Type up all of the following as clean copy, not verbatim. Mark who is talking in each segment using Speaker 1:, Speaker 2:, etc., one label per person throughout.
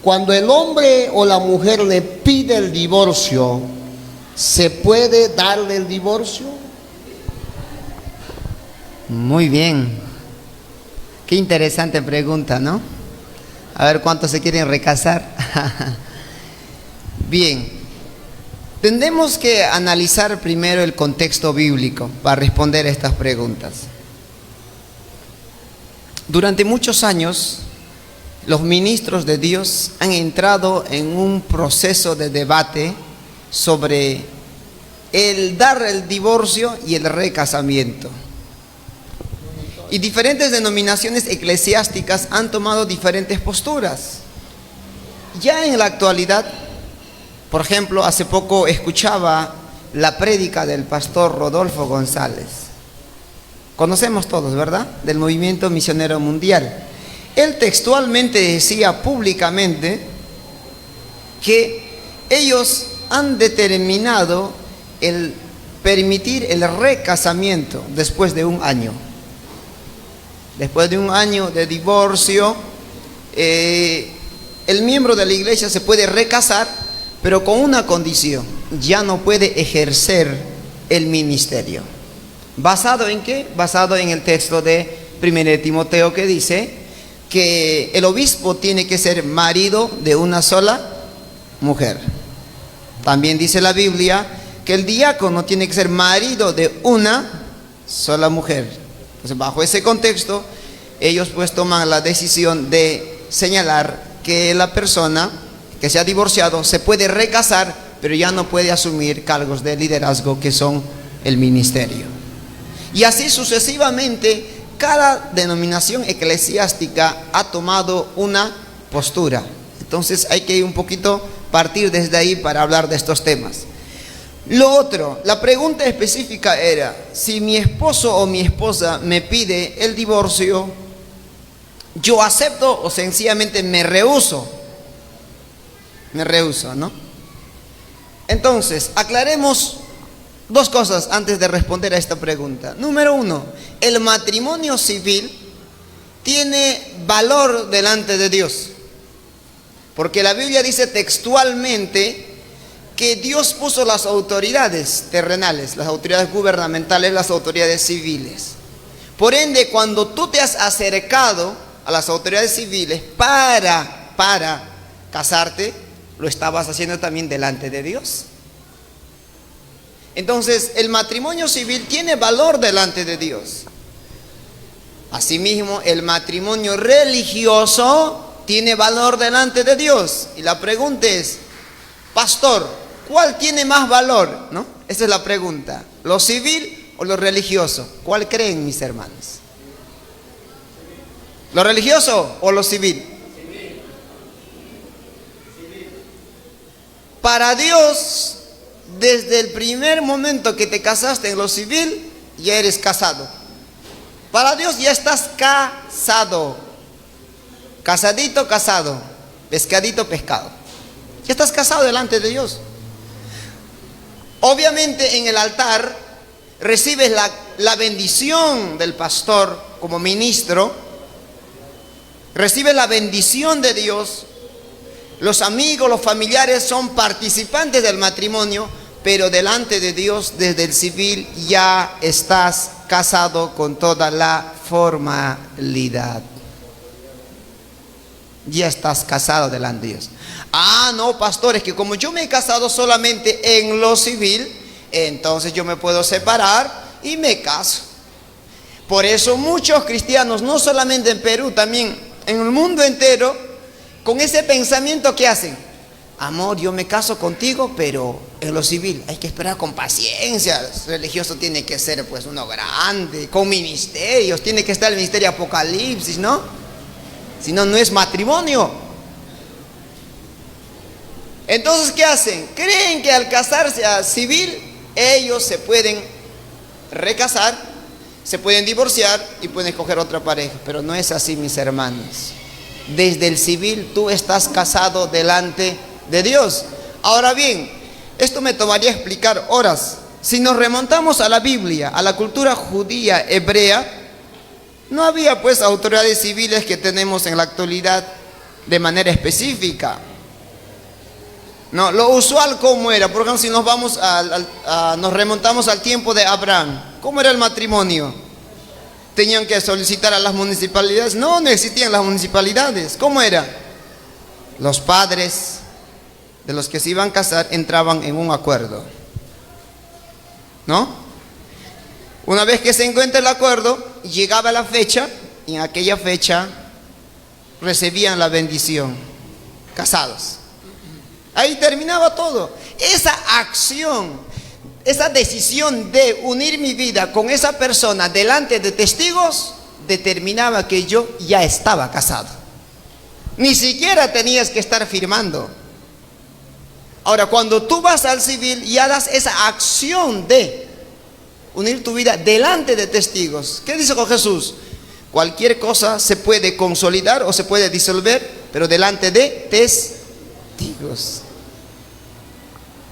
Speaker 1: Cuando el hombre o la mujer le pide el divorcio, ¿se puede darle el divorcio?
Speaker 2: Muy bien. Qué interesante pregunta, ¿no? A ver cuántos se quieren recasar. Bien. Tendremos que analizar primero el contexto bíblico para responder estas preguntas. Durante muchos años, los ministros de Dios han entrado en un proceso de debate sobre el dar el divorcio y el recasamiento. Y diferentes denominaciones eclesiásticas han tomado diferentes posturas. Ya en la actualidad, por ejemplo, hace poco escuchaba la prédica del pastor Rodolfo González. Conocemos todos, ¿verdad? Del Movimiento Misionero Mundial. Él textualmente decía públicamente que ellos han determinado el permitir el recasamiento después de un año. Después de un año de divorcio, el miembro de la iglesia se puede recasar, pero con una condición: ya no puede ejercer el ministerio. ¿Basado en qué? Basado en el texto de 1 Timoteo, que dice que el obispo tiene que ser marido de una sola mujer. También dice la Biblia que el diácono tiene que ser marido de una sola mujer. Entonces, bajo ese contexto, ellos pues toman la decisión de señalar que la persona que se ha divorciado se puede recasar, pero ya no puede asumir cargos de liderazgo que son el ministerio. Y así sucesivamente, cada denominación eclesiástica ha tomado una postura. Entonces hay que un poquito partir desde ahí para hablar de estos temas. Lo otro, la pregunta específica era: si mi esposo o mi esposa me pide el divorcio, ¿yo acepto o sencillamente me rehúso? Me rehúso, ¿no? Entonces, aclaremos dos cosas antes de responder a esta pregunta. Número uno, el matrimonio civil tiene valor delante de Dios, porque la Biblia dice textualmente que Dios puso las autoridades terrenales, las autoridades gubernamentales, las autoridades civiles. Por ende, cuando tú te has acercado a las autoridades civiles para casarte, lo estabas haciendo también delante de Dios. Entonces, el matrimonio civil tiene valor delante de Dios. Asimismo, el matrimonio religioso tiene valor delante de Dios. Y la pregunta es: pastor, ¿cuál tiene más valor? ¿No? Esa es la pregunta. ¿Lo civil o lo religioso? ¿Cuál creen, mis hermanos? ¿Lo religioso o lo civil? Para Dios, desde el primer momento que te casaste en lo civil, ya eres casado. Para Dios ya estás casado. Casadito, casado. Pescadito, pescado. Ya estás casado delante de Dios. Obviamente en el altar recibes la bendición del pastor como ministro. Recibes la bendición de Dios. Los amigos, los familiares son participantes del matrimonio, pero delante de Dios, desde el civil, ya estás casado con toda la formalidad. Ya estás casado delante de Dios. Ah, no, pastor, es que como yo me he casado solamente en lo civil, entonces yo me puedo separar y me caso. Por eso muchos cristianos, no solamente en Perú, también en el mundo entero, con ese pensamiento, ¿qué hacen? Amor, yo me caso contigo, pero en lo civil hay que esperar con paciencia. El religioso tiene que ser pues uno grande, con ministerios, tiene que estar el ministerio Apocalipsis, ¿no? Si no, no es matrimonio. Entonces, ¿qué hacen? Creen que al casarse a civil, ellos se pueden recasar, se pueden divorciar y pueden escoger otra pareja. Pero no es así, mis hermanos. Desde el civil tú estás casado delante de Dios. Ahora bien, esto me tomaría explicar horas. Si nos remontamos a la Biblia, a la cultura judía hebrea, no había pues autoridades civiles que tenemos en la actualidad. de manera específica. No, lo usual, ¿cómo era? Por ejemplo, si nos vamos nos remontamos al tiempo de Abraham, ¿cómo era el matrimonio? ¿Tenían que solicitar a las municipalidades? No, no existían las municipalidades. ¿Cómo era? Los padres de los que se iban a casar entraban en un acuerdo, ¿no? Una vez que se encuentra el acuerdo, llegaba la fecha, y en aquella fecha recibían la bendición, casados. Ahí terminaba todo. Esa acción, esa decisión de unir mi vida con esa persona delante de testigos, determinaba que yo ya estaba casado. Ni siquiera tenías que estar firmando. Ahora, cuando tú vas al civil, ya das esa acción de unir tu vida delante de testigos. ¿Qué dice con Jesús? Cualquier cosa se puede consolidar o se puede disolver, pero delante de testigos.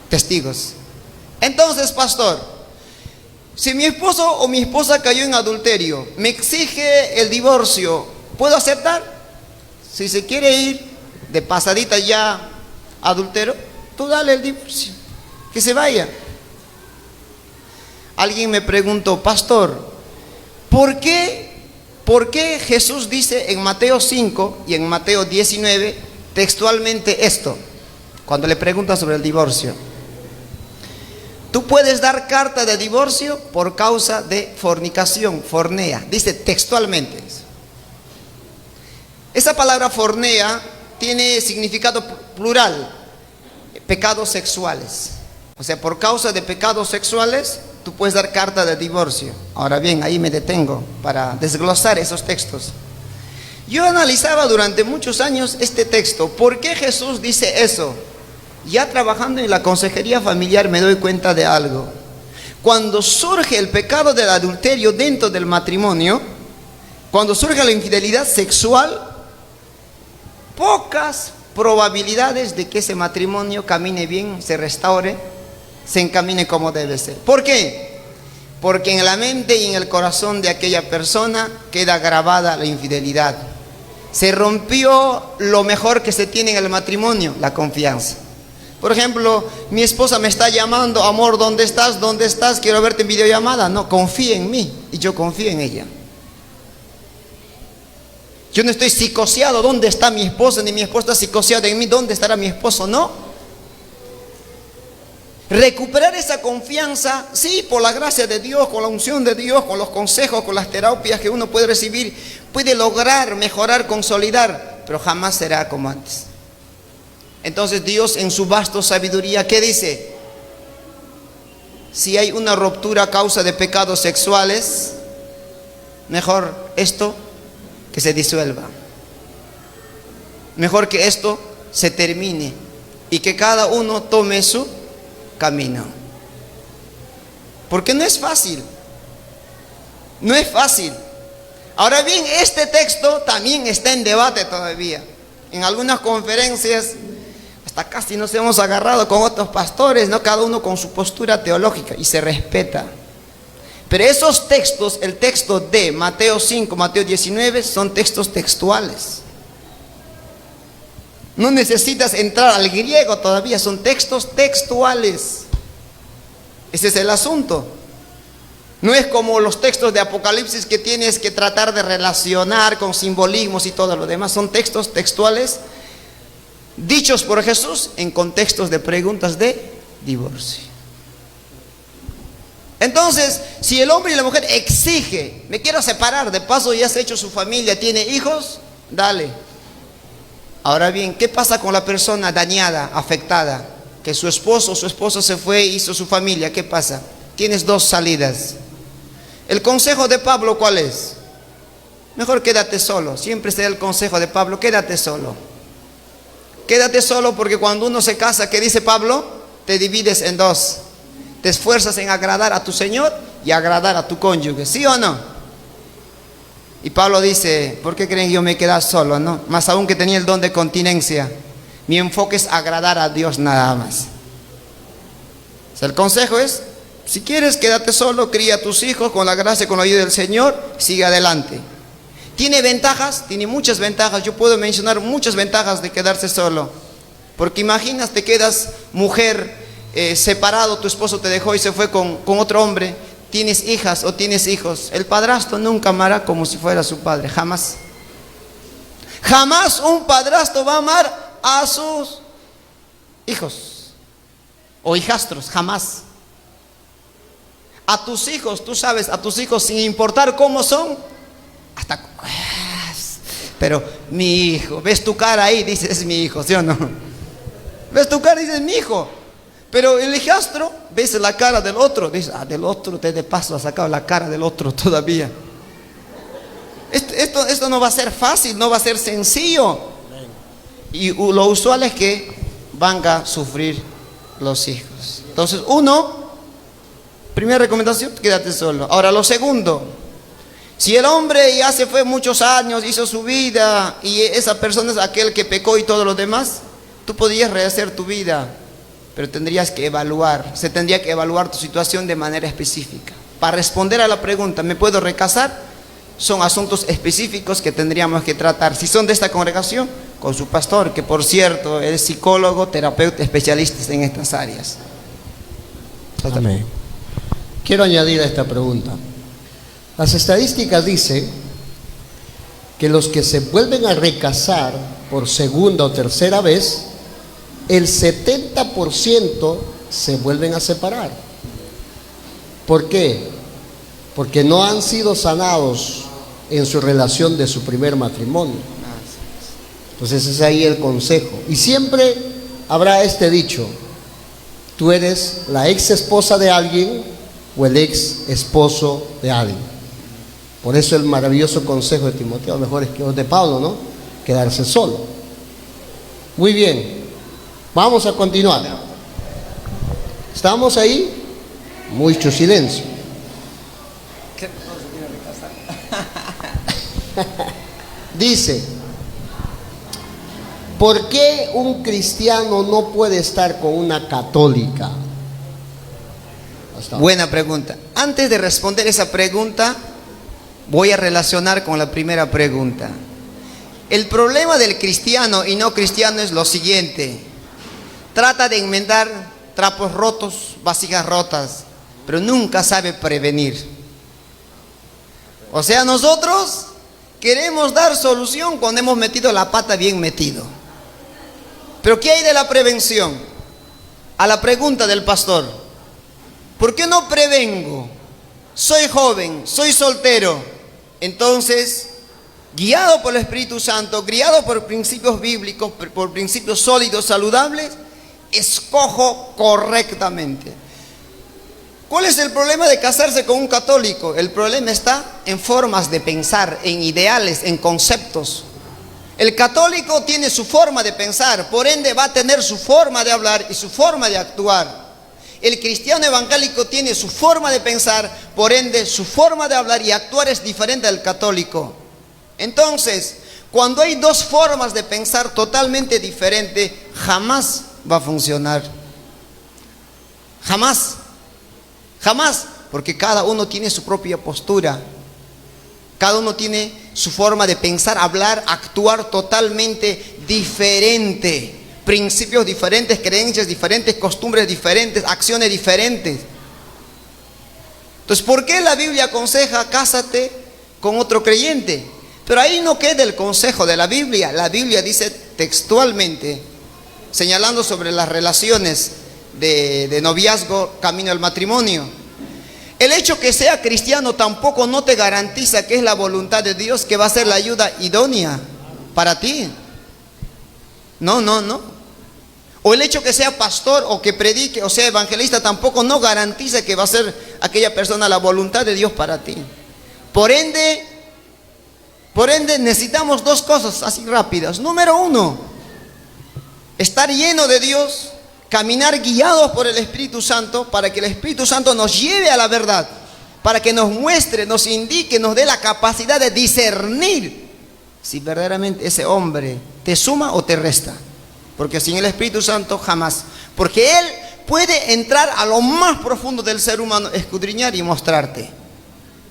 Speaker 2: Testigos. Entonces, pastor, si mi esposo o mi esposa cayó en adulterio, me exige el divorcio, ¿puedo aceptar? Si se quiere ir de pasadita ya adultero, tú dale el divorcio, que se vaya. Alguien me preguntó, pastor, ¿por qué Jesús dice en Mateo 5 y en Mateo 19 textualmente esto? Cuando le preguntan sobre el divorcio. Tú puedes dar carta de divorcio por causa de fornicación, fornea. Dice textualmente. Esa palabra fornea tiene significado plural, pecados sexuales. O sea, por causa de pecados sexuales, tú puedes dar carta de divorcio. Ahora bien, ahí me detengo para desglosar esos textos. Yo analizaba durante muchos años este texto. ¿Por qué Jesús dice eso? Ya trabajando en la consejería familiar me doy cuenta de algo. Cuando surge el pecado del adulterio dentro del matrimonio, cuando surge la infidelidad sexual, pocas probabilidades de que ese matrimonio camine bien, se restaure, se encamine como debe ser. ¿Por qué? Porque en la mente y en el corazón de aquella persona queda grabada la infidelidad. Se rompió lo mejor que se tiene en el matrimonio, la confianza. Por ejemplo, mi esposa me está llamando, amor, ¿dónde estás? ¿Dónde estás? Quiero verte en videollamada. No, confía en mí y yo confío en ella. Yo no estoy psicoseado, ¿dónde está mi esposa? Ni mi esposa está psicoseada en mí, ¿dónde estará mi esposo? No. Recuperar esa confianza, sí, por la gracia de Dios, con la unción de Dios, con los consejos, con las terapias que uno puede recibir, puede lograr, mejorar, consolidar, pero jamás será como antes. Entonces Dios en su vasta sabiduría, ¿qué dice? Si hay una ruptura a causa de pecados sexuales, mejor esto que se disuelva. Mejor que esto se termine y que cada uno tome su camino. Porque no es fácil. No es fácil. Ahora bien, este texto también está en debate todavía. En algunas conferencias hasta casi nos hemos agarrado con otros pastores, ¿no? Cada uno con su postura teológica, y se respeta. Pero esos textos, el texto de Mateo 5, Mateo 19, son textos textuales. No necesitas entrar al griego todavía, son textos textuales. Ese es el asunto. No es como los textos de Apocalipsis que tienes que tratar de relacionar con simbolismos y todo lo demás. Son textos textuales dichos por Jesús en contextos de preguntas de divorcio. Entonces, si el hombre y la mujer exige, me quiero separar, de paso ya se ha hecho su familia, tiene hijos, dale. Ahora bien, ¿qué pasa con la persona dañada, afectada? Que su esposo o su esposa se fue e hizo su familia, ¿qué pasa? Tienes dos salidas. El consejo de Pablo, ¿cuál es? Mejor quédate solo. Siempre será el consejo de Pablo, quédate solo. Quédate solo, porque cuando uno se casa, ¿qué dice Pablo? Te divides en dos. Te esfuerzas en agradar a tu Señor y agradar a tu cónyuge, ¿sí o no? Y Pablo dice, ¿por qué creen que yo me quedé solo, no? Más aún que tenía el don de continencia. Mi enfoque es agradar a Dios nada más. O sea, el consejo es, si quieres, quédate solo, cría a tus hijos con la gracia y con la ayuda del Señor, sigue adelante. ¿Tiene ventajas? Tiene muchas ventajas. Yo puedo mencionar muchas ventajas de quedarse solo. Porque imaginas, te quedas mujer, separado, tu esposo te dejó y se fue con otro hombre. Tienes hijas o tienes hijos. El padrastro nunca amará como si fuera su padre. Jamás. Jamás un padrastro va a amar a sus hijos o hijastros. Jamás. A tus hijos, tú sabes, a tus hijos, sin importar cómo son, hasta... Pero mi hijo, ves tu cara ahí, dices, es mi hijo, ¿sí o no? Ves tu cara y dices, mi hijo. Pero el hijastro, ves la cara del otro, dices, del otro, te de paso ha sacado la cara del otro todavía. Esto no va a ser fácil, no va a ser sencillo. Y lo usual es que van a sufrir los hijos. Entonces, primera recomendación, quédate solo. Ahora, lo segundo, si el hombre ya se fue muchos años, hizo su vida, y esa persona es aquel que pecó y todo lo demás, tú podrías rehacer tu vida, pero tendrías que se tendría que evaluar tu situación de manera específica. Para responder a la pregunta, ¿me puedo recasar? Son asuntos específicos que tendríamos que tratar. Si son de esta congregación, con su pastor, que por cierto es psicólogo, terapeuta, especialista en estas áreas.
Speaker 1: Amén. Quiero añadir a esta pregunta. Las estadísticas dicen que los que se vuelven a recasar por segunda o tercera vez, el 70% se vuelven a separar. ¿Por qué? Porque no han sido sanados en su relación de su primer matrimonio. Entonces es ahí el consejo. Y siempre habrá este dicho: tú eres la ex esposa de alguien o el ex esposo de alguien. Por eso el maravilloso consejo de Timoteo, mejor es que los de Pablo, ¿no? Quedarse solo. Muy bien, vamos a continuar. ¿Estamos ahí? Mucho silencio. Dice: ¿por qué un cristiano no puede estar con una católica?
Speaker 2: Buena pregunta. Antes de responder esa pregunta, voy a relacionar con la primera pregunta. El problema del cristiano y no cristiano es lo siguiente: trata de enmendar trapos rotos, vasijas rotas, pero nunca sabe prevenir. O sea, nosotros queremos dar solución cuando hemos metido la pata bien metido. Pero ¿qué hay de la prevención? A la pregunta del pastor: ¿por qué no prevengo? Soy joven, soy soltero. Entonces, guiado por el Espíritu Santo, guiado por principios bíblicos, por principios sólidos, saludables, escojo correctamente. ¿Cuál es el problema de casarse con un católico? El problema está en formas de pensar, en ideales, en conceptos. El católico tiene su forma de pensar, por ende va a tener su forma de hablar y su forma de actuar. El cristiano evangélico tiene su forma de pensar, por ende su forma de hablar y actuar es diferente al católico. Entonces, cuando hay dos formas de pensar totalmente diferentes, jamás va a funcionar. Jamás. Jamás, porque cada uno tiene su propia postura. Cada uno tiene su forma de pensar, hablar, actuar totalmente diferente. Principios diferentes, creencias diferentes, costumbres diferentes, acciones diferentes. Entonces, ¿por qué la Biblia aconseja cásate con otro creyente? Pero ahí no queda el consejo de la Biblia. La Biblia dice textualmente, señalando sobre las relaciones de noviazgo camino al matrimonio: el hecho que sea cristiano tampoco no te garantiza que es la voluntad de Dios, que va a ser la ayuda idónea para ti. No. O el hecho que sea pastor o que predique o sea evangelista tampoco no garantiza que va a ser aquella persona la voluntad de Dios para ti. Por ende necesitamos dos cosas así rápidas. Número uno, estar lleno de Dios, caminar guiados por el Espíritu Santo, para que el Espíritu Santo nos lleve a la verdad, para que nos muestre, nos indique, nos dé la capacidad de discernir si verdaderamente ese hombre te suma o te resta. Porque sin el Espíritu Santo jamás. Porque Él puede entrar a lo más profundo del ser humano, escudriñar y mostrarte.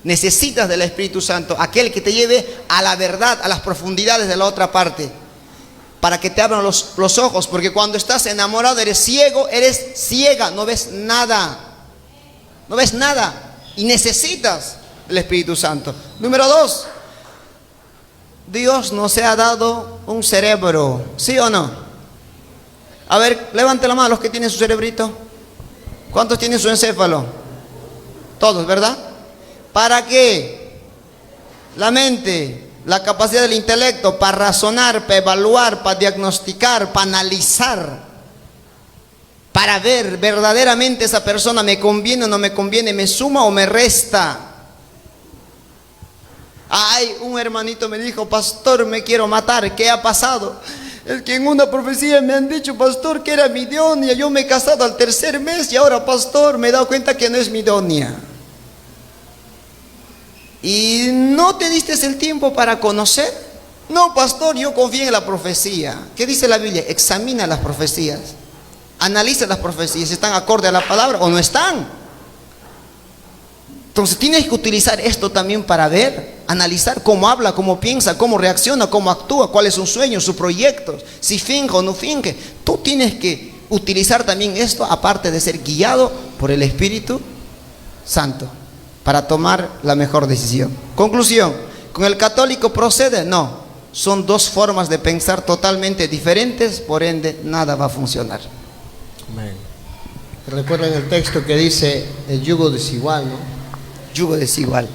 Speaker 2: Necesitas del Espíritu Santo, aquel que te lleve a la verdad, a las profundidades de la otra parte, para que te abran los ojos, porque cuando estás enamorado eres ciego, eres ciega, no ves nada. No ves nada y necesitas el Espíritu Santo. Número 2, Dios nos ha dado un cerebro, ¿sí o no? A ver, levante la mano los que tienen su cerebrito. ¿Cuántos tienen su encéfalo? Todos, ¿verdad? ¿Para qué? La mente, la capacidad del intelecto, para razonar, para evaluar, para diagnosticar, para analizar, para ver verdaderamente esa persona me conviene o no me conviene, me suma o me resta. Ay, un hermanito me dijo: pastor, me quiero matar. ¿Qué ha pasado? Es que en una profecía me han dicho, pastor, que era mi idónea. Yo me he casado al 3er mes y ahora, pastor, me he dado cuenta que no es mi idónea. ¿Y no te diste el tiempo para conocer? No, pastor, yo confío en la profecía. ¿Qué dice la Biblia? Examina las profecías. Analiza las profecías. ¿Están acorde a la palabra o no están? Entonces tienes que utilizar esto también para ver, analizar cómo habla, cómo piensa, cómo reacciona, cómo actúa, cuáles son sus sueños, sus proyectos, si finge o no finge. Tú tienes que utilizar también esto, aparte de ser guiado por el Espíritu Santo, para tomar la mejor decisión. Conclusión: ¿con el católico procede? No, son dos formas de pensar totalmente diferentes, por ende nada va a funcionar.
Speaker 1: Amén. Recuerden el texto que dice el yugo desigual, ¿no?
Speaker 2: Yugo desigual.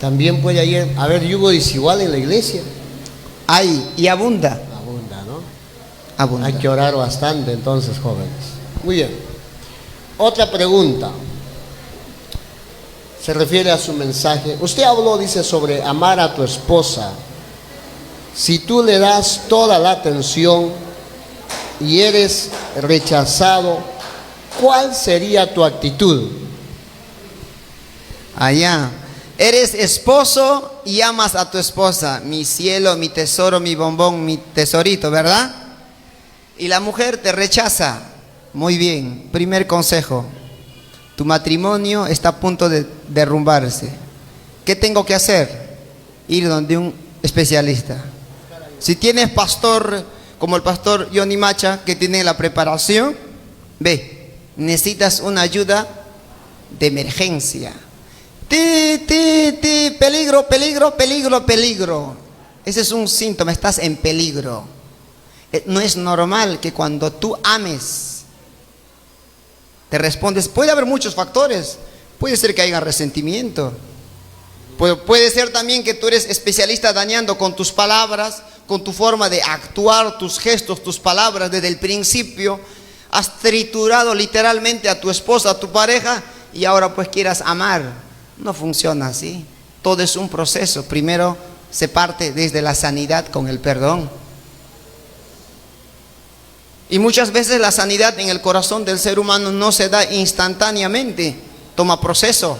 Speaker 1: También puede haber yugo desigual en la iglesia.
Speaker 2: Hay, y abunda.
Speaker 1: Abunda, ¿no?
Speaker 2: Abunda.
Speaker 1: Hay que orar bastante entonces, jóvenes. Muy bien. Otra pregunta. Se refiere a su mensaje. Usted habló, dice, sobre amar a tu esposa. Si tú le das toda la atención y eres rechazado, ¿cuál sería tu actitud?
Speaker 2: Allá. Eres esposo y amas a tu esposa. Mi cielo, mi tesoro, mi bombón, mi tesorito, ¿verdad? Y la mujer te rechaza. Muy bien. Primer consejo. Tu matrimonio está a punto de derrumbarse. ¿Qué tengo que hacer? Ir donde un especialista. Si tienes pastor como el pastor Johnny Macha, que tiene la preparación, ve, necesitas una ayuda de emergencia. Peligro, peligro, peligro, peligro. Ese es un síntoma, estás en peligro. No es normal que cuando tú ames te respondes. Puede haber muchos factores. Puede ser que haya resentimiento. Puede ser también que tú eres especialista dañando con tus palabras, con tu forma de actuar, tus gestos, tus palabras desde el principio. Has triturado literalmente a tu esposa, a tu pareja, y ahora pues quieras amar. No funciona así. Todo es un proceso. Primero se parte desde la sanidad con el perdón. Y muchas veces la sanidad en el corazón del ser humano no se da instantáneamente, toma proceso.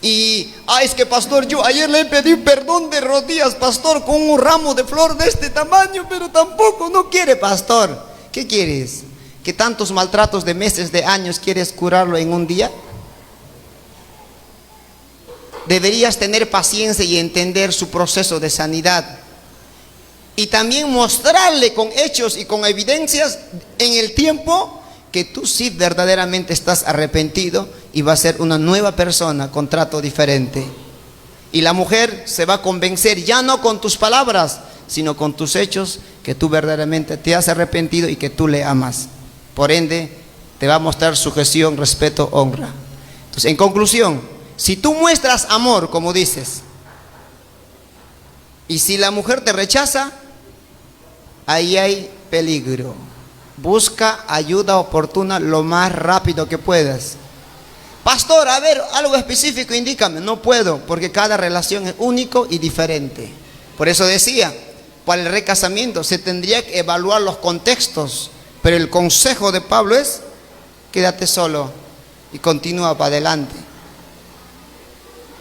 Speaker 2: Y, es que pastor, yo ayer le pedí perdón de rodillas, pastor, con un ramo de flor de este tamaño, pero tampoco no quiere, pastor. ¿Qué quieres? ¿Que tantos maltratos de meses, de años, quieres curarlo en un día? Deberías tener paciencia y entender su proceso de sanidad. Y también mostrarle con hechos y con evidencias en el tiempo que tú sí verdaderamente estás arrepentido y vas a ser una nueva persona con trato diferente. Y la mujer se va a convencer ya no con tus palabras, sino con tus hechos, que tú verdaderamente te has arrepentido y que tú le amas. Por ende, te va a mostrar sujeción, respeto, honra. Entonces, en conclusión, si tú muestras amor, como dices, y si la mujer te rechaza, ahí hay peligro. Busca ayuda oportuna lo más rápido que puedas. Pastor, a ver, algo específico, indícame. No puedo, porque cada relación es único y diferente. Por eso decía, para el recasamiento se tendría que evaluar los contextos, pero el consejo de Pablo es: quédate solo y continúa para adelante.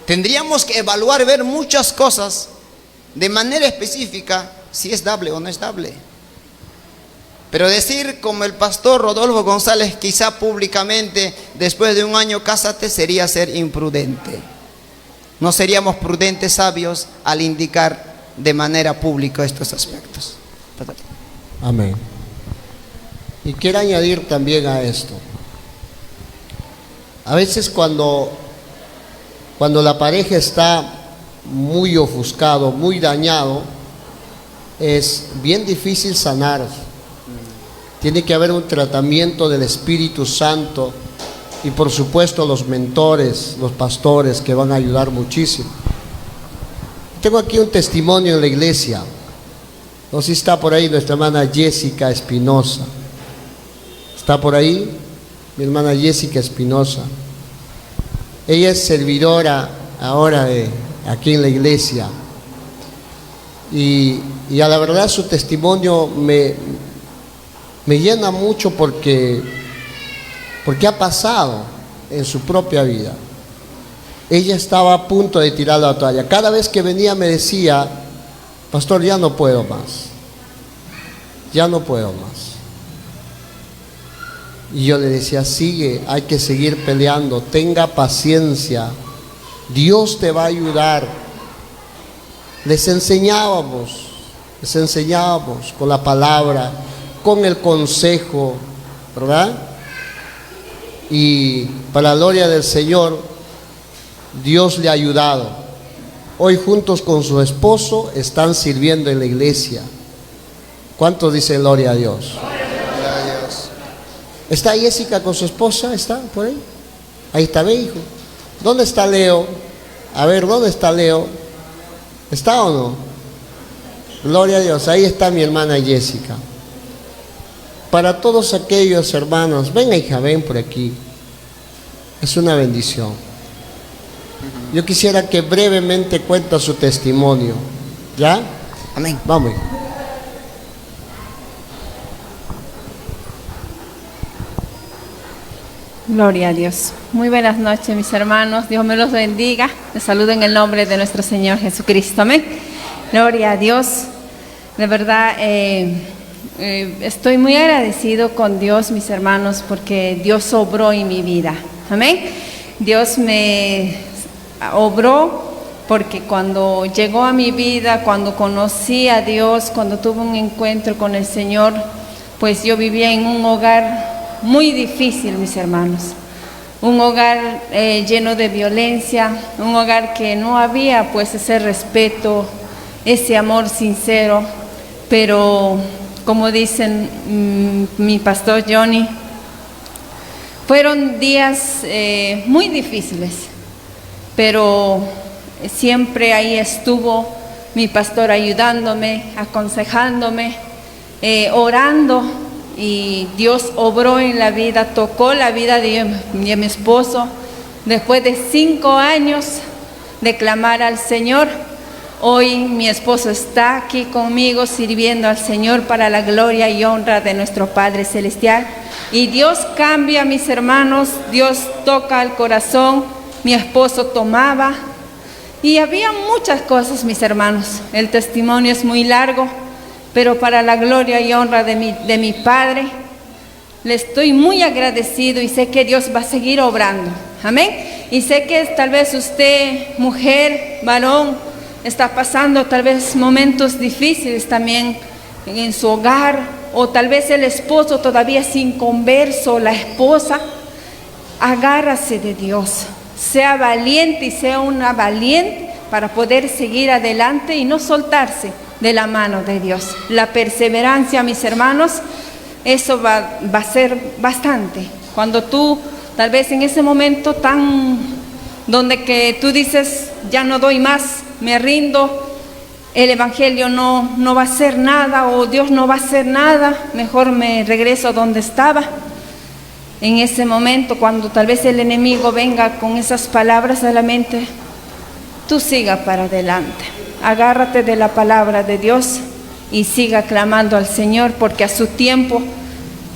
Speaker 2: Tendríamos que evaluar, ver muchas cosas de manera específica, si es dable o no es dable. Pero decir como el pastor Rodolfo González, quizá públicamente, después de un año cásate, sería ser imprudente. No seríamos prudentes, sabios, al indicar de manera pública estos aspectos.
Speaker 1: Amén. Y quiero añadir también a esto. A veces cuando la pareja está muy ofuscado, muy dañado, es bien difícil sanar. Tiene que haber un tratamiento del Espíritu Santo y por supuesto los mentores, los pastores que van a ayudar muchísimo. Tengo aquí un testimonio en la iglesia. No sé si está por ahí nuestra hermana Jessica Espinosa. ¿Está por ahí? Mi hermana Jessica Espinosa. Ella es servidora ahora aquí en la iglesia. Y a la verdad su testimonio me llena mucho porque ha pasado en su propia vida. Ella estaba a punto de tirar la toalla. Cada vez que venía me decía: pastor, ya no puedo más. Ya no puedo más. Y yo le decía: sigue, hay que seguir peleando, tenga paciencia, Dios te va a ayudar. Les enseñábamos con la palabra, con el consejo, ¿verdad? Y para la gloria del Señor, Dios le ha ayudado. Hoy juntos con su esposo están sirviendo en la iglesia. ¿Cuántos dicen gloria a Dios?
Speaker 2: Gloria a Dios.
Speaker 1: ¿Está Jessica con su esposa? ¿Está por ahí? Ahí está, ve, hijo. ¿Dónde está Leo? A ver, ¿dónde está Leo? ¿Está o no? Gloria a Dios, ahí está mi hermana Jessica. Para todos aquellos hermanos, venga hija, ven por aquí. Es una bendición. Yo quisiera que brevemente cuente su testimonio. ¿Ya?
Speaker 2: Amén.
Speaker 1: Vamos.
Speaker 3: Gloria a Dios. Muy buenas noches, mis hermanos. Dios me los bendiga. Les saludo en el nombre de nuestro Señor Jesucristo. Amén. Gloria a Dios. De verdad, estoy muy agradecido con Dios, mis hermanos, porque Dios obró en mi vida. Amén. Dios me obró porque cuando llegó a mi vida, cuando conocí a Dios, cuando tuve un encuentro con el Señor, pues yo vivía en un hogar muy difícil, mis hermanos. Un hogar lleno de violencia, un hogar que no había pues ese respeto, ese amor sincero. Pero como dicen mi pastor Johnny, fueron días muy difíciles, pero siempre ahí estuvo mi pastor ayudándome, aconsejándome, orando, y Dios obró en la vida, tocó la vida de mi esposo. Después de 5 años de clamar al Señor, hoy mi esposo está aquí conmigo sirviendo al Señor para la gloria y honra de nuestro Padre Celestial. Y Dios cambia, mis hermanos, Dios toca el corazón. Mi esposo tomaba y había muchas cosas, mis hermanos. El testimonio es muy largo, pero para la gloria y honra de mi Padre, le estoy muy agradecido y sé que Dios va a seguir obrando. Amén. Y sé que tal vez usted, mujer, varón, está pasando tal vez momentos difíciles también en su hogar, o tal vez el esposo todavía es inconverso, la esposa. Agárrase de Dios, sea valiente y sea una valiente para poder seguir adelante y no soltarse de la mano de Dios. La perseverancia, mis hermanos, eso va a ser bastante. Cuando tú tal vez en ese momento donde que tú dices: ya no doy más, me rindo, el evangelio no va a hacer nada, o Dios no va a hacer nada, mejor me regreso a donde estaba. En ese momento, cuando tal vez el enemigo venga con esas palabras a la mente, tú siga para adelante, agárrate de la palabra de Dios y siga clamando al Señor, porque a su tiempo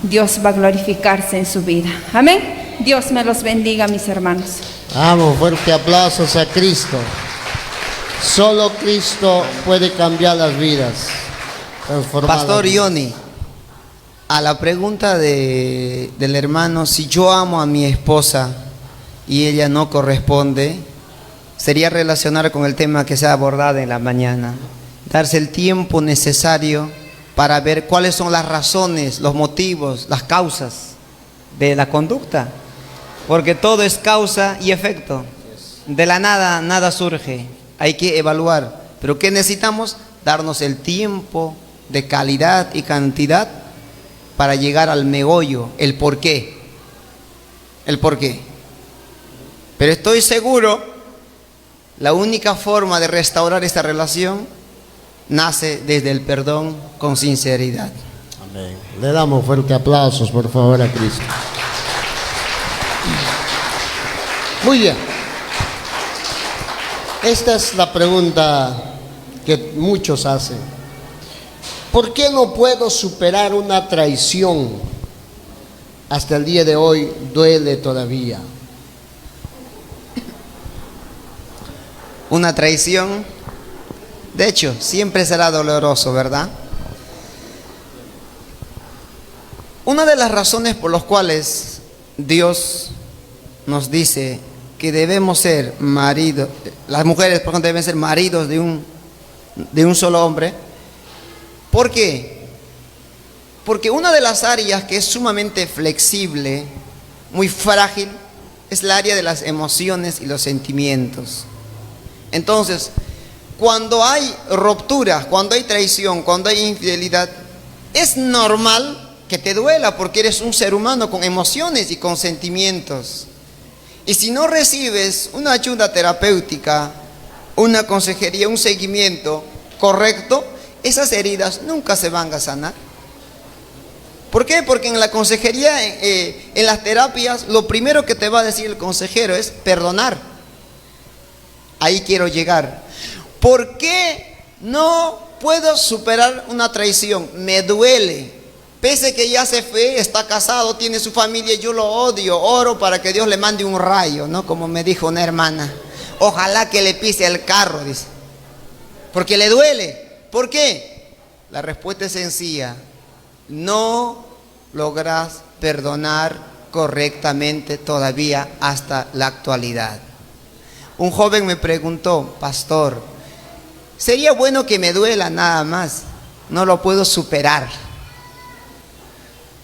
Speaker 3: Dios va a glorificarse en su vida. Amén. Dios me los bendiga, mis hermanos.
Speaker 1: Vamos, fuerte aplausos a Cristo. Solo Cristo puede cambiar las vidas, transformar.
Speaker 2: Pastor Johnny, A la pregunta del hermano, si yo amo a mi esposa y ella no corresponde, sería relacionar con el tema que se ha abordado en la mañana. Darse el tiempo necesario para ver cuáles son las razones, los motivos, las causas de la conducta. Porque todo es causa y efecto. De la nada, nada surge. Hay que evaluar. Pero ¿qué necesitamos? Darnos el tiempo de calidad y cantidad para llegar al meollo, el por qué. El por qué. Pero estoy seguro, la única forma de restaurar esta relación nace desde el perdón con sinceridad.
Speaker 1: Amén. Le damos fuerte aplausos, por favor, a Cristo. Muy bien. Esta es la pregunta que muchos hacen. ¿Por qué no puedo superar una traición? Hasta el día de hoy duele todavía.
Speaker 2: Una traición, de hecho, siempre será doloroso, ¿verdad? Una de las razones por las cuales Dios nos dice que debemos ser maridos, las mujeres por ejemplo deben ser maridos de un solo hombre. ¿Por qué? Porque una de las áreas que es sumamente flexible, muy frágil, es el área de las emociones y los sentimientos. Entonces, cuando hay ruptura, cuando hay traición, cuando hay infidelidad, es normal que te duela porque eres un ser humano con emociones y con sentimientos. Y si no recibes una ayuda terapéutica, una consejería, un seguimiento correcto, esas heridas nunca se van a sanar. ¿Por qué? Porque en la consejería, en las terapias, lo primero que te va a decir el consejero es perdonar. Ahí quiero llegar. ¿Por qué no puedo superar una traición? Me duele. Pese que ya se fue, está casado, tiene su familia, yo lo odio, oro para que Dios le mande un rayo, ¿no? Como me dijo una hermana. Ojalá que le pise el carro, dice. Porque le duele. ¿Por qué? La respuesta es sencilla. No logras perdonar correctamente todavía hasta la actualidad. Un joven me preguntó, pastor, sería bueno que me duela nada más, no lo puedo superar.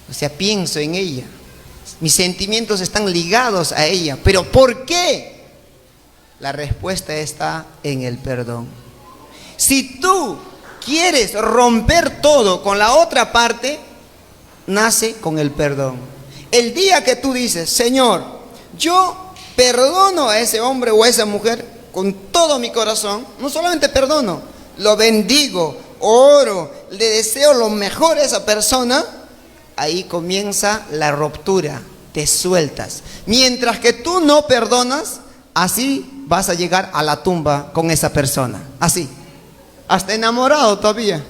Speaker 2: O sea, pienso en ella, mis sentimientos están ligados a ella, pero ¿por qué? La respuesta está en el perdón. Si tú quieres romper todo con la otra parte, nace con el perdón. El día que tú dices, Señor, yo perdono a ese hombre o a esa mujer con todo mi corazón, no solamente perdono, lo bendigo, oro, le deseo lo mejor a esa persona, ahí comienza la ruptura, te sueltas. Mientras que tú no perdonas, así vas a llegar a la tumba con esa persona, así. Hasta enamorado todavía.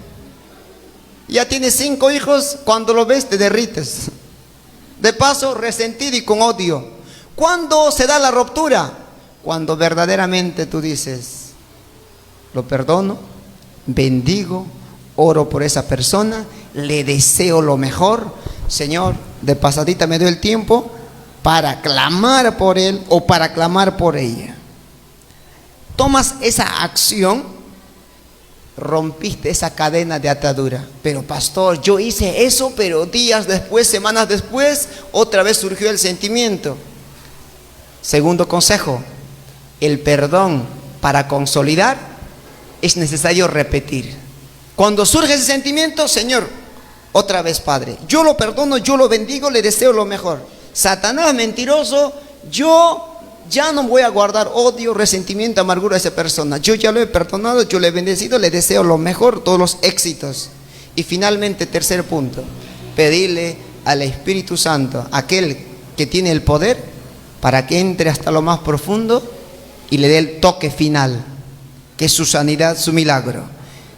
Speaker 2: Ya tienes 5 hijos, cuando lo ves te derrites. De paso, resentido y con odio. ¿Cuándo se da la ruptura? Cuando verdaderamente tú dices, lo perdono, bendigo, oro por esa persona, le deseo lo mejor. Señor, de pasadita me doy el tiempo para clamar por él o para clamar por ella. Tomas esa acción, rompiste esa cadena de atadura. Pero pastor, yo hice eso, pero días después, semanas después, otra vez surgió el sentimiento. Segundo consejo, el perdón para consolidar es necesario repetir. Cuando surge ese sentimiento, Señor, otra vez Padre, yo lo perdono, yo lo bendigo, le deseo lo mejor. Satanás mentiroso, yo ya no voy a guardar odio, resentimiento, amargura a esa persona. Yo ya lo he perdonado, yo le he bendecido, le deseo lo mejor, todos los éxitos. Y finalmente, tercer punto, pedirle al Espíritu Santo, aquel que tiene el poder, para que entre hasta lo más profundo y le dé el toque final, que es su sanidad, su milagro.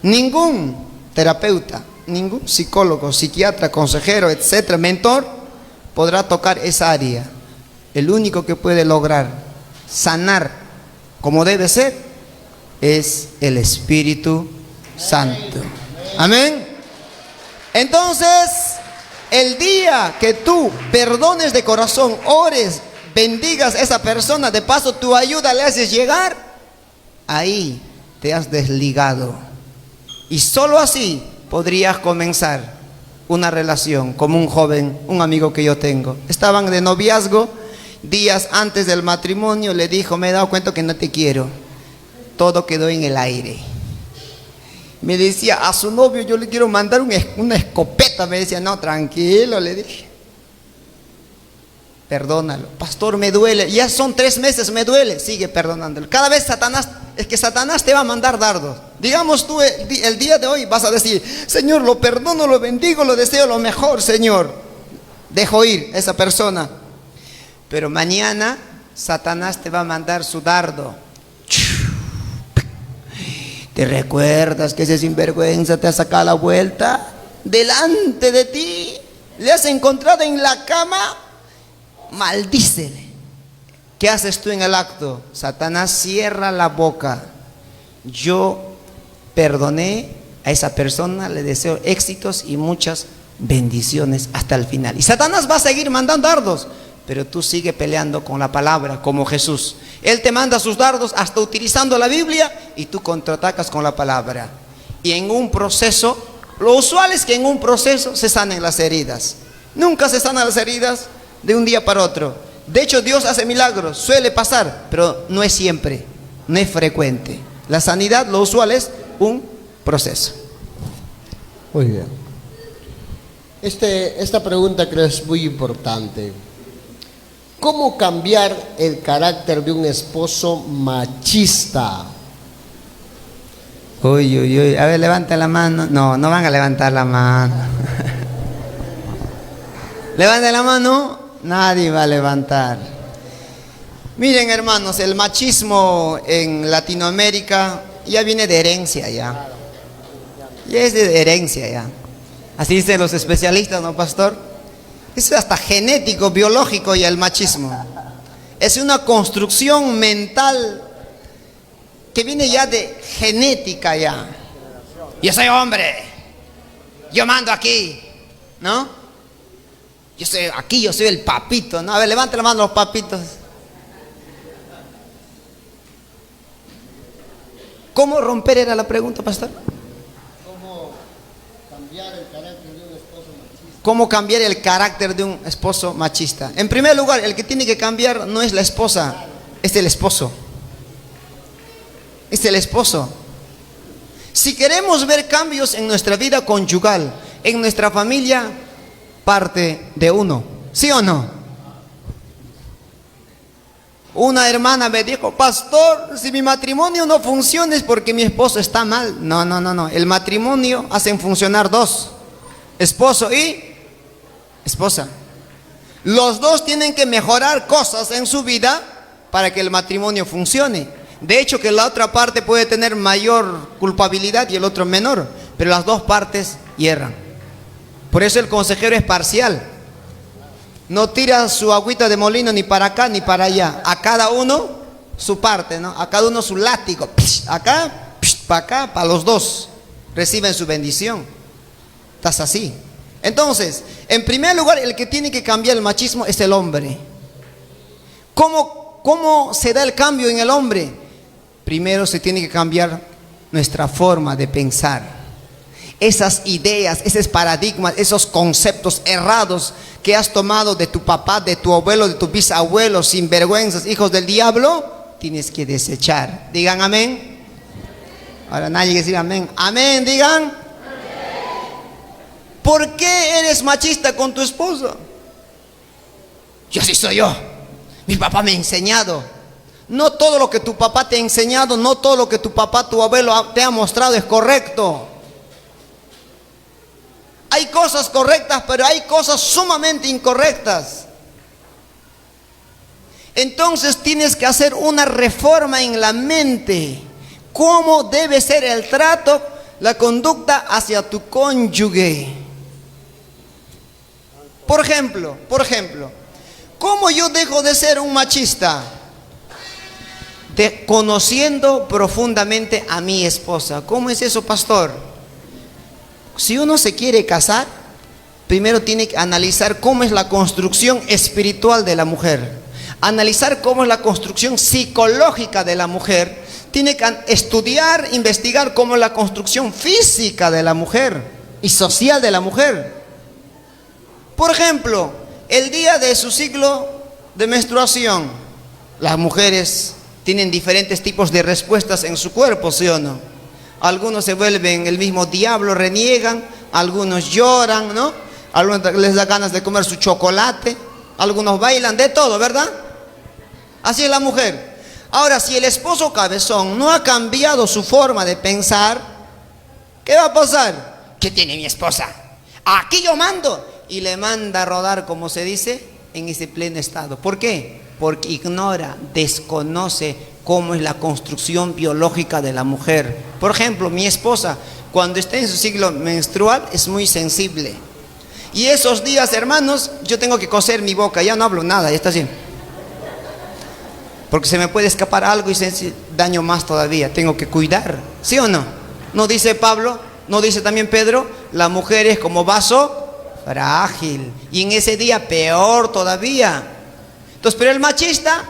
Speaker 2: Ningún terapeuta, ningún psicólogo, psiquiatra, consejero, etcétera, mentor, podrá tocar esa área. El único que puede lograr sanar como debe ser es el Espíritu Santo. Amén. Entonces, El día que tú perdones de corazón, ores, bendigas a esa persona, de paso tu ayuda le haces llegar, ahí te has desligado. Y solo así podrías comenzar una relación, como un joven, un amigo que yo tengo. Estaban de noviazgo, días antes del matrimonio le dijo: me he dado cuenta que no te quiero. Todo quedó en el aire. Me decía a su novio: yo le quiero mandar una escopeta. Me decía: no, tranquilo, le dije. Perdónalo. Pastor, me duele. Ya son 3 meses, me duele. Sigue perdonándolo. Cada vez Satanás te va a mandar dardos. Digamos tú el día de hoy vas a decir: Señor, lo perdono, lo bendigo, lo deseo lo mejor, Señor. Dejo ir a esa persona. Pero mañana Satanás te va a mandar su dardo. ¿Te recuerdas que ese sinvergüenza te ha sacado la vuelta? Delante de ti, le has encontrado en la cama. Maldícele. ¿Qué haces tú en el acto? Satanás cierra la boca. Yo perdoné a esa persona, le deseo éxitos y muchas bendiciones hasta el final. Y Satanás va a seguir mandando dardos, pero tú sigue peleando con la palabra, como Jesús. Él te manda sus dardos hasta utilizando la Biblia y tú contraatacas con la palabra. Y en un proceso, lo usual es que en un proceso se sanen las heridas. Nunca se sanan las heridas de un día para otro. De hecho, Dios hace milagros, suele pasar, pero no es siempre, no es frecuente. La sanidad, lo usual es un proceso.
Speaker 1: Muy bien. Esta pregunta creo es muy importante. ¿Cómo cambiar el carácter de un esposo machista?
Speaker 2: Uy, uy, uy. A ver, levanta la mano. No, no van a levantar la mano. Levanta la mano. Nadie va a levantar. Miren, hermanos, el machismo en Latinoamérica ya viene de herencia ya. Ya es de herencia ya. Así dicen los especialistas, ¿no, pastor? Es hasta genético, biológico ya el machismo. Es una construcción mental que viene ya de genética ya. Yo soy hombre. Yo mando aquí, ¿no? Yo soy aquí, yo soy el papito, ¿no? A ver, levante la mano los papitos. ¿Cómo romper era la pregunta, pastor?
Speaker 1: ¿Cómo cambiar el carácter de un esposo machista?
Speaker 2: ¿Cómo cambiar el carácter de un esposo machista? En primer lugar, el que tiene que cambiar no es la esposa, es el esposo. Es el esposo. Si queremos ver cambios en nuestra vida conyugal, en nuestra familia, parte de uno, ¿sí o no? Una hermana me dijo: pastor, si mi matrimonio no funciona es porque mi esposo está mal. No, no, no, no. El matrimonio hacen funcionar dos: esposo y esposa. Los dos tienen que mejorar cosas en su vida para que el matrimonio funcione. De hecho, que la otra parte puede tener mayor culpabilidad y el otro menor, pero las dos partes hierran. Por eso el consejero es parcial. No tira su agüita de molino ni para acá ni para allá. A cada uno su parte, ¿no? A cada uno su látigo. Acá, para acá, para los dos. Reciben su bendición. Estás así. Entonces, en primer lugar, el que tiene que cambiar el machismo es el hombre. ¿Cómo se da el cambio en el hombre? Primero se tiene que cambiar nuestra forma de pensar. Esas ideas, esos paradigmas, esos conceptos errados que has tomado de tu papá, de tu abuelo, de tu bisabuelo, sinvergüenzas, hijos del diablo, tienes que desechar. Digan amén. Ahora nadie dice amén. Amén, digan. Amén. ¿Por qué eres machista con tu esposo? Yo sí soy yo. Mi papá me ha enseñado. No todo lo que tu papá te ha enseñado, no todo lo que tu papá, tu abuelo te ha mostrado es correcto. Hay cosas correctas, pero hay cosas sumamente incorrectas. Entonces tienes que hacer una reforma en la mente. ¿Cómo debe ser el trato, la conducta hacia tu cónyuge? Por ejemplo, ¿cómo yo dejo de ser un machista? Conociendo profundamente a mi esposa. ¿Cómo es eso, pastor? Si uno se quiere casar, primero tiene que analizar cómo es la construcción espiritual de la mujer, analizar cómo es la construcción psicológica de la mujer, tiene que estudiar, investigar cómo es la construcción física de la mujer y social de la mujer. Por ejemplo, el día de su ciclo de menstruación, las mujeres tienen diferentes tipos de respuestas en su cuerpo, ¿sí o no? Algunos se vuelven el mismo diablo, reniegan, algunos lloran, ¿no? Algunos les da ganas de comer su chocolate, algunos bailan, de todo, ¿verdad? Así es la mujer. Ahora, si el esposo cabezón no ha cambiado su forma de pensar, ¿qué va a pasar? ¿Qué tiene mi esposa? Aquí yo mando. Y le manda a rodar, como se dice, en ese pleno estado. ¿Por qué? Porque ignora, desconoce cómo es la construcción biológica de la mujer. Por ejemplo, mi esposa, cuando está en su ciclo menstrual, es muy sensible. Y esos días, hermanos, yo tengo que coser mi boca, ya no hablo nada, ya está así. Porque se me puede escapar algo y se hace daño más todavía, tengo que cuidar, ¿sí o no? ¿No dice Pablo? ¿No dice también Pedro? La mujer es como vaso frágil, y en ese día peor todavía. Entonces, pero el machista,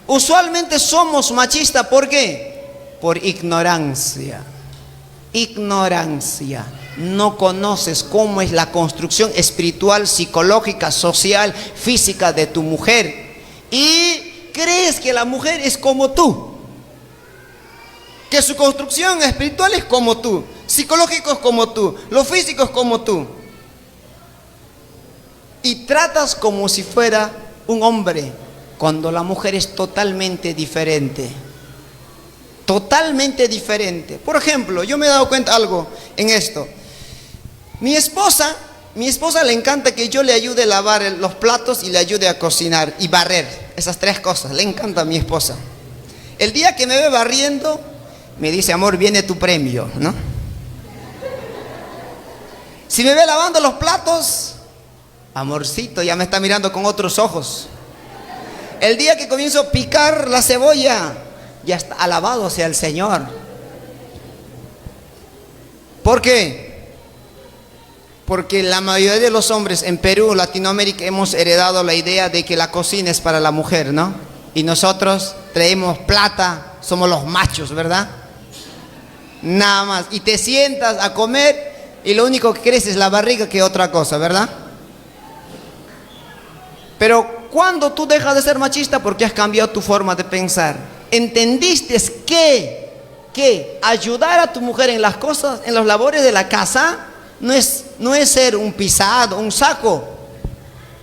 Speaker 2: usualmente somos machistas, ¿por qué? Por ignorancia. Ignorancia. No conoces cómo es la construcción espiritual, psicológica, social, física de tu mujer, y crees que la mujer es como tú, que su construcción espiritual es como tú, psicológico es como tú, lo físico es como tú. Y tratas como si fuera un hombre, cuando la mujer es totalmente diferente. Totalmente diferente. Por ejemplo, yo me he dado cuenta algo en esto. Mi esposa le encanta que yo le ayude a lavar los platos y le ayude a cocinar y barrer. Esas tres cosas, le encanta a mi esposa. El día que me ve barriendo, me dice, amor, viene tu premio, ¿no? Si me ve lavando los platos, amorcito, ya me está mirando con otros ojos. El día que comienzo a picar la cebolla, ya está, alabado sea el Señor. ¿Por qué? Porque la mayoría de los hombres en Perú, Latinoamérica, hemos heredado la idea de que la cocina es para la mujer, ¿no? Y nosotros traemos plata, somos los machos, ¿verdad? Nada más. Y te sientas a comer y lo único que crees es la barriga que otra cosa, ¿verdad? Pero cuando tú dejas de ser machista, porque has cambiado tu forma de pensar, entendiste que ayudar a tu mujer en las cosas, en los labores de la casa, no es ser un pisado, un saco,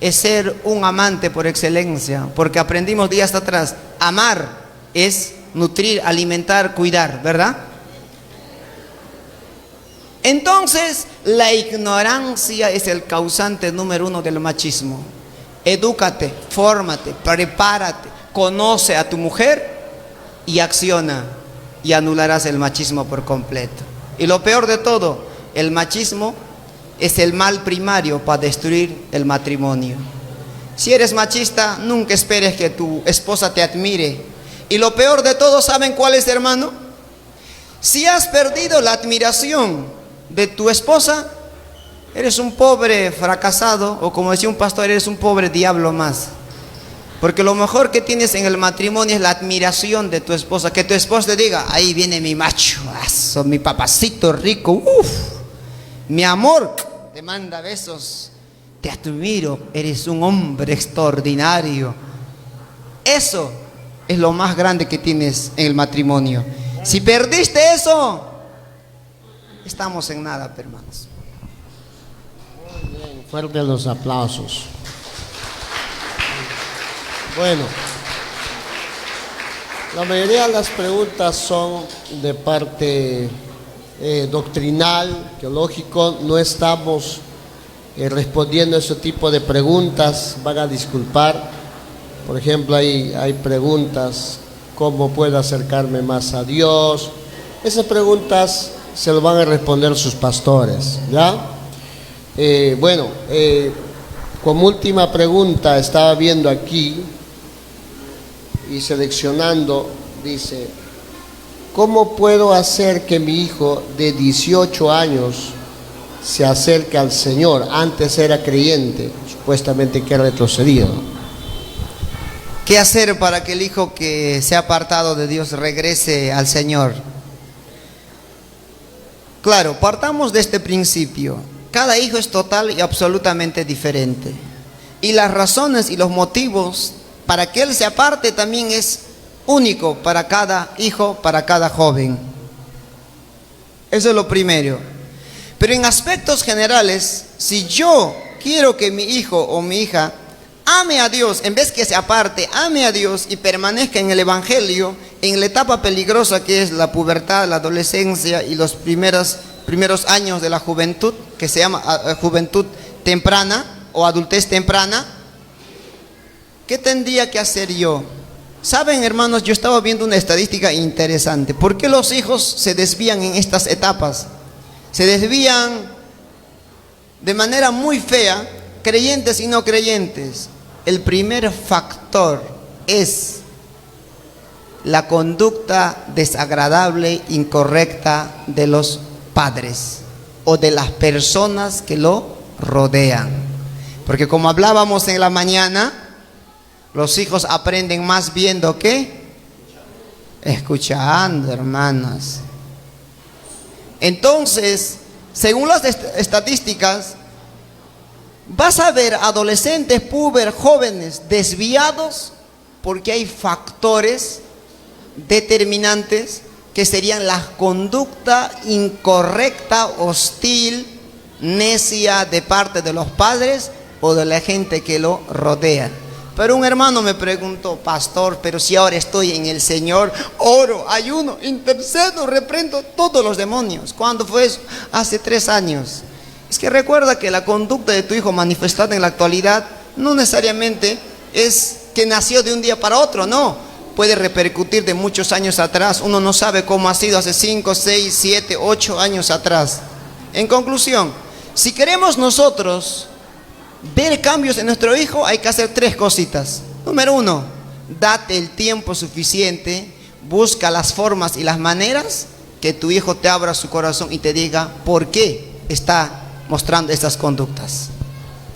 Speaker 2: es ser un amante por excelencia, porque aprendimos días atrás, amar es nutrir, alimentar, cuidar, ¿verdad? Entonces, la ignorancia es el causante número uno del machismo. Edúcate, fórmate, prepárate, conoce a tu mujer y acciona, y anularás el machismo por completo. Y lo peor de todo, el machismo es el mal primario para destruir el matrimonio. Si eres machista, nunca esperes que tu esposa te admire. Y lo peor de todo, ¿saben cuál es, hermano? Si has perdido la admiración de tu esposa, eres un pobre fracasado, o como decía un pastor, eres un pobre diablo más. Porque lo mejor que tienes en el matrimonio es la admiración de tu esposa. Que tu esposa te diga, ahí viene mi macho, mi papacito rico, mi amor, te manda besos, te admiro, eres un hombre extraordinario. Eso es lo más grande que tienes en el matrimonio. Si perdiste eso, estamos en nada, hermanos.
Speaker 1: Muy bien, fuertes los aplausos. Bueno, la mayoría de las preguntas son de parte doctrinal, teológico. No estamos respondiendo a ese tipo de preguntas, van a disculpar. Por ejemplo, hay preguntas, ¿cómo puedo acercarme más a Dios? Esas preguntas se lo van a responder sus pastores, ¿ya? Como última pregunta, estaba viendo aquí y seleccionando, dice, ¿cómo puedo hacer que mi hijo de 18 años se acerca al Señor. Antes era creyente, supuestamente que ha retrocedido.
Speaker 2: ¿Qué hacer para que el hijo que se ha apartado de Dios regrese al Señor? Claro, partamos de este principio. Cada hijo es total y absolutamente diferente. Y las razones y los motivos para que él se aparte también es único para cada hijo, para cada joven. Eso es lo primero. Pero en aspectos generales, si yo quiero que mi hijo o mi hija ame a Dios, en vez que se aparte, ame a Dios y permanezca en el Evangelio, en la etapa peligrosa que es la pubertad, la adolescencia y los primeros años de la juventud, que se llama juventud temprana o adultez temprana, ¿qué tendría que hacer yo? Saben, hermanos, yo estaba viendo una estadística interesante. ¿Por qué los hijos se desvían en estas etapas? Se desvían de manera muy fea, creyentes y no creyentes. El primer factor es la conducta desagradable, incorrecta de los padres o de las personas que lo rodean. Porque como hablábamos en la mañana, los hijos aprenden más viendo que escuchando, hermanos. Entonces, según las estadísticas, vas a ver adolescentes, jóvenes desviados porque hay factores determinantes que serían la conducta incorrecta, hostil, necia de parte de los padres o de la gente que lo rodea. Pero un hermano me preguntó: pastor, pero si ahora estoy en el Señor, oro, ayuno, intercedo, reprendo todos los demonios. ¿Cuándo fue eso? Hace 3 años. Es que recuerda que la conducta de tu hijo manifestada en la actualidad no necesariamente es que nació de un día para otro, no. Puede repercutir de muchos años atrás. Uno no sabe cómo ha sido hace 5, 6, 7, 8 años atrás. En conclusión, si queremos nosotros ver cambios en nuestro hijo, hay que hacer 3 cositas. Número 1, date el tiempo suficiente, busca las formas y las maneras que tu hijo te abra su corazón y te diga por qué está mostrando estas conductas.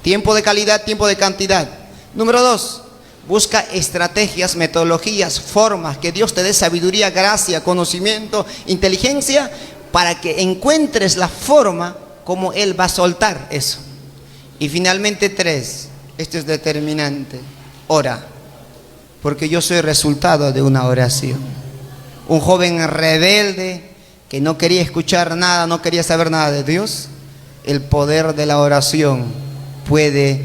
Speaker 2: Tiempo de calidad, tiempo de cantidad. Número 2, busca estrategias, metodologías, formas, que Dios te dé sabiduría, gracia, conocimiento, inteligencia, para que encuentres la forma como Él va a soltar eso. Y finalmente 3, esto es determinante: ora, porque yo soy resultado de una oración. Un joven rebelde que no quería escuchar nada, no quería saber nada de Dios, el poder de la oración puede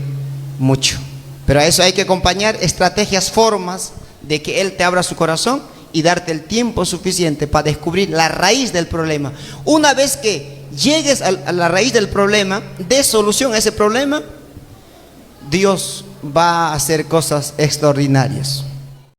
Speaker 2: mucho. Pero a eso hay que acompañar estrategias, formas de que Él te abra su corazón y darte el tiempo suficiente para descubrir la raíz del problema. Una vez que llegues a la raíz del problema, des solución a ese problema, Dios va a hacer cosas extraordinarias.